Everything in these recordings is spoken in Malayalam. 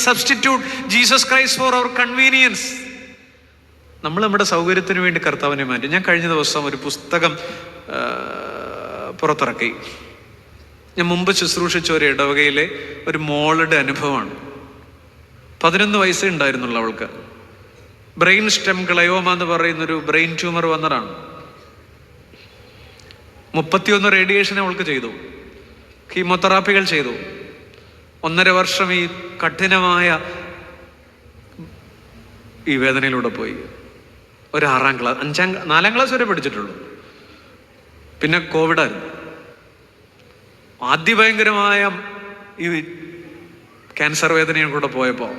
Substitute Jesus Christ for our convenience. നമ്മൾ നമ്മുടെ സൗകര്യത്തിന് വേണ്ടി കർത്താവിനെ മാറ്റി. ഞാൻ കഴിഞ്ഞ ദിവസം ഒരു പുസ്തകം പുറത്തിറക്കി. ഞാൻ മുമ്പ് ശുശ്രൂഷിച്ച ഒരു ഇടവകയിലെ ഒരു മോളുടെ അനുഭവമാണ്. 11 വയസ്സേ ഉണ്ടായിരുന്നുള്ളൂ അവൾക്ക്. ബ്രെയിൻ സ്റ്റെം ഗ്ലയോമ എന്ന് പറയുന്നൊരു ബ്രെയിൻ ട്യൂമർ വന്നതാണ്. 31 റേഡിയേഷൻ അവൾക്ക് ചെയ്തു, കീമോതെറാപ്പികൾ ചെയ്തു. 1.5 വർഷം ഈ കഠിനമായ ഈ വേദനയിലൂടെ പോയി. ഒരു 4ാം ക്ലാസ് വരെ പഠിച്ചിട്ടുള്ളൂ. പിന്നെ കോവിഡായിരുന്നു. അതിഭയങ്കരമായ ഈ ക്യാൻസർ വേദനയും കൂടെ പോയപ്പോൾ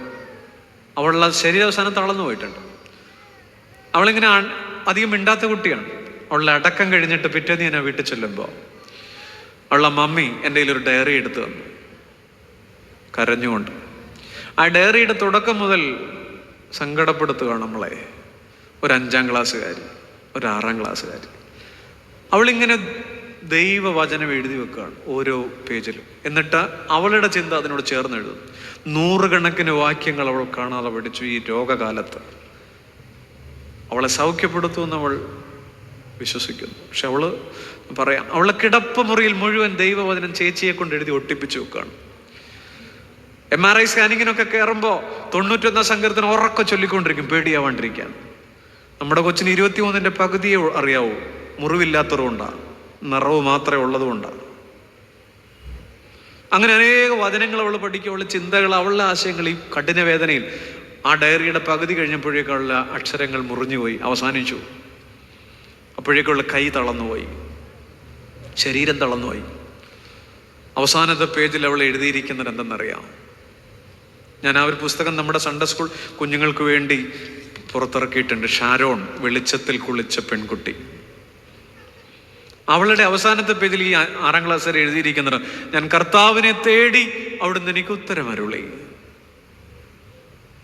അവളുടെ ശരീരാവസാനം തളർന്നു പോയിട്ടുണ്ട്. അവളിങ്ങനെ അധികം മിണ്ടാത്ത കുട്ടിയാണ്. അവളുടെ അടക്കം കഴിഞ്ഞിട്ട് പിറ്റേന്ന് ഞാൻ വീട്ടിൽ ചെല്ലുമ്പോൾ അവളുടെ മമ്മി എൻ്റെ കയ്യിലൊരു ഡയറി എടുത്തു തന്നു, കരഞ്ഞുകൊണ്ട്. ആ ഡയറിയുടെ തുടക്കം മുതൽ സങ്കടപ്പെടുത്തുകയാണ് നമ്മളെ. ഒരു 5ാം ക്ലാസ്സുകാരി, ഒരു 6ാം ക്ലാസ്സുകാരി. അവളിങ്ങനെ ദൈവവചനം എഴുതി വെക്കുകയാണ് ഓരോ പേജിലും. എന്നിട്ട് അവളുടെ ചിന്ത അതിനോട് ചേർന്ന് എഴുതും. 100 കണക്കിന് വാക്യങ്ങൾ അവൾ കാണാതെ പഠിച്ചു. ഈ രോഗകാലത്ത് അവളെ സൗഖ്യപ്പെടുത്തുമെന്ന് അവൾ വിശ്വസിക്കുന്നു. പക്ഷെ അവള് പറയാം, അവളെ കിടപ്പ് മുറിയിൽ മുഴുവൻ ദൈവവചനം ചേച്ചിയെ കൊണ്ട് എഴുതി ഒട്ടിപ്പിച്ചു വെക്കുകയാണ്. MRI സ്കാനിങ്ങിനൊക്കെ കയറുമ്പോൾ 91 സംഘത്തിന് ഉറക്കെ ചൊല്ലിക്കൊണ്ടിരിക്കും, പേടിയാവാണ്ടിരിക്കാൻ. നമ്മുടെ കൊച്ചിന് 23ന്റെ പകുതിയെ അറിയാവൂ. മുറിവില്ലാത്തതുകൊണ്ടാണ്, നിറവ് മാത്രമേ ഉള്ളതുകൊണ്ടാണ്. അങ്ങനെ അനേക വചനങ്ങൾ അവൾ പഠിക്കും. അവളുടെ ചിന്തകൾ, അവളുടെ ആശയങ്ങൾ ഈ കഠിന വേദനയിൽ. ആ ഡയറിയുടെ പകുതി കഴിഞ്ഞപ്പോഴേക്കുള്ള അക്ഷരങ്ങൾ മുറിഞ്ഞുപോയി, അവസാനിച്ചു. അപ്പോഴേക്കുള്ള കൈ തളർന്നുപോയി, ശരീരം തളർന്നുപോയി. അവസാനത്തെ പേജിൽ അവൾ എഴുതിയിരിക്കുന്നത് എന്തെന്നറിയാം? ഞാൻ ആ ഒരു പുസ്തകം നമ്മുടെ സൺഡേ സ്കൂൾ കുഞ്ഞുങ്ങൾക്ക് വേണ്ടി പുറത്തിറക്കിയിട്ടുണ്ട്. ഷാരോൺ, വെളിച്ചത്തിൽ കുളിച്ച പെൺകുട്ടി. അവളുടെ അവസാനത്തെ പേജിൽ ഈ 6ാം ക്ലാസ് വരെ എഴുതിയിരിക്കുന്നത്, ഞാൻ കർത്താവിനെ തേടി അവിടുന്ന് എനിക്ക് ഉത്തരമരുളി.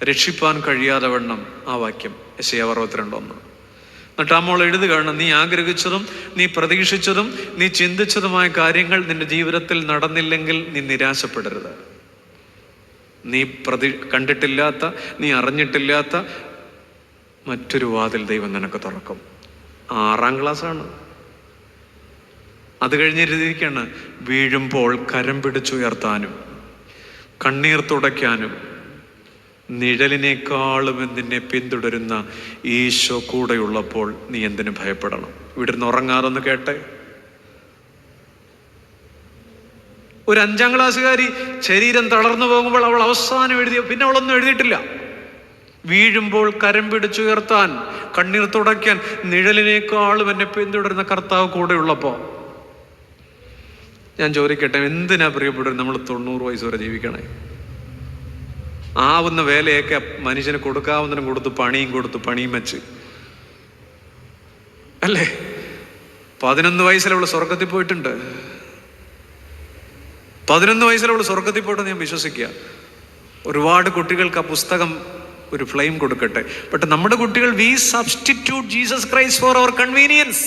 രക്ഷിപ്പാൻ കഴിയാതെ വണ്ണം ആ വാക്യം യെശയ്യാ 62:1. എന്നിട്ട് ആ മോൾ എഴുതുകയാണ്, നീ ആഗ്രഹിച്ചതും നീ പ്രതീക്ഷിച്ചതും നീ ചിന്തിച്ചതുമായ കാര്യങ്ങൾ നിന്റെ ജീവിതത്തിൽ നടന്നില്ലെങ്കിൽ നീ നിരാശപ്പെടരുത്. നീ കണ്ടിട്ടില്ലാത്ത, നീ അറിഞ്ഞിട്ടില്ലാത്ത മറ്റൊരു വാതിൽ ദൈവം നിനക്ക് തുറക്കും. 6ാം ക്ലാസ്സാണ്. അത് കഴിഞ്ഞിരിക്കുകയാണ്, വീഴുമ്പോൾ കരം പിടിച്ചുയർത്താനും കണ്ണീർ തുടയ്ക്കാനും നിഴലിനേക്കാളും നിന്നെ പിന്തുടരുന്ന ഈശോ കൂടെയുള്ളപ്പോൾ നീ എന്തിനു ഭയപ്പെടണം? ഇവിടെ നിന്ന് ഉറങ്ങാതൊന്ന് കേട്ടെ. ഒരു 5ാം ക്ലാസ്സുകാരി ശരീരം തളർന്നു പോകുമ്പോൾ അവൾ അവസാനം എഴുതിയ, പിന്നെ അവളൊന്നും എഴുതിയിട്ടില്ല. വീഴുമ്പോൾ കരം പിടിച്ചുയർത്താൻ, കണ്ണീർ തുടയ്ക്കാൻ, നിഴലിനേക്കാളും എന്നെ പിന്തുടരുന്ന കർത്താവ് കൂടെയുള്ളപ്പോ. ഞാൻ ചോദിക്കട്ടെ, എന്തിനാ പ്രിയപ്പെട്ടവർ നമ്മൾ 90 വയസ്സ് വരെ ജീവിക്കണേ? ആവുന്ന വേലയൊക്കെ മനുഷ്യന് കൊടുക്കാവുന്നതിനും കൊടുത്ത്, പണിയും വെച്ച് അല്ലേ? 11 വയസ്സിലവള് സ്വർഗത്തിൽ പോയിട്ടുണ്ട്. 11 വയസ്സിലവള് സ്വർഗത്തിൽ പോയിട്ടെന്ന് ഞാൻ വിശ്വസിക്കുക. ഒരുപാട് കുട്ടികൾക്ക് ആ പുസ്തകം ഒരു ഫ്ലെയിം കൊടുക്കട്ടെ. ബട്ട് നമ്മുടെ കുട്ടികൾ, we substitute Jesus Christ for our convenience.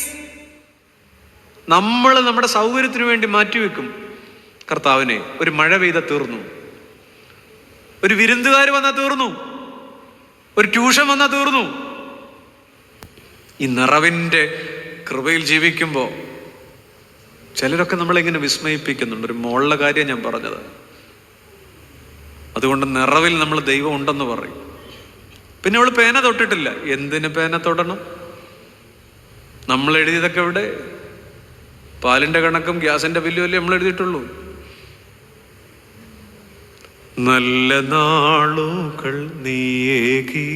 നമ്മൾ നമ്മുടെ സൗകര്യത്തിന് വേണ്ടി മാറ്റിവെക്കും കർത്താവിനെ. ഒരു മഴ പെയ്ത തീർന്നു, ഒരു വിരുന്നുകാർ വന്നാൽ തീർന്നു, ഒരു ട്യൂഷൻ വന്നാൽ തീർന്നു. ഈ നിറവിൻ്റെ കൃപയിൽ ജീവിക്കുമ്പോൾ ചിലരൊക്കെ നമ്മളിങ്ങനെ വിസ്മയിപ്പിക്കുന്നുണ്ട്. ഒരു മോളുടെ കാര്യം ഞാൻ പറഞ്ഞത്. അതുകൊണ്ട് നിറവിൽ നമ്മൾ ദൈവം ഉണ്ടെന്ന് പറയും. പിന്നെ അവൾ പേന തൊട്ടിട്ടില്ല. എന്തിന് പേന തൊടണം? നമ്മൾ എഴുതിയതൊക്കെ ഇവിടെ പാലിന്റെ കണക്കും ഗ്യാസിന്റെ ബില്ലും അല്ലേ നമ്മൾ എഴുതിയിട്ടുള്ളൂ. നല്ല നാളുകൾ നീയേകി